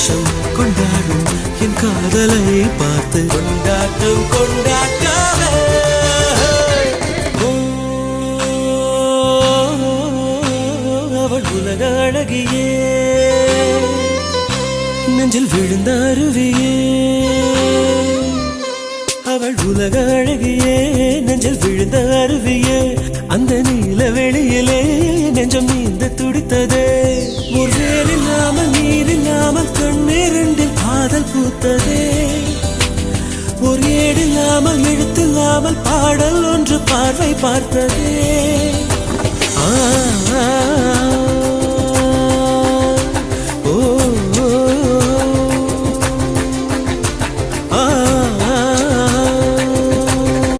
சந்தோஷம் கொண்டாடும் என் காதலை பார்த்து கொண்டாட்டம் கொண்டாட்டாவே அவள் உலக அழகியே நெஞ்சில் விழுந்த அருவியே அவள் உலக அழகியே நெஞ்சில் விழுந்த அருவியே அந்த நீல வெளியிலே நெஞ்சம் நீந்த துடித்ததே ஒரு வேல் இல்லாமல் நீர் இல்லாமல் கண்ணீரில் காதல் பூத்ததே ஒரு ஏடில்லாமல் எழுத்தில்லாமல் பாடல் ஒன்று பார்வை பார்த்ததே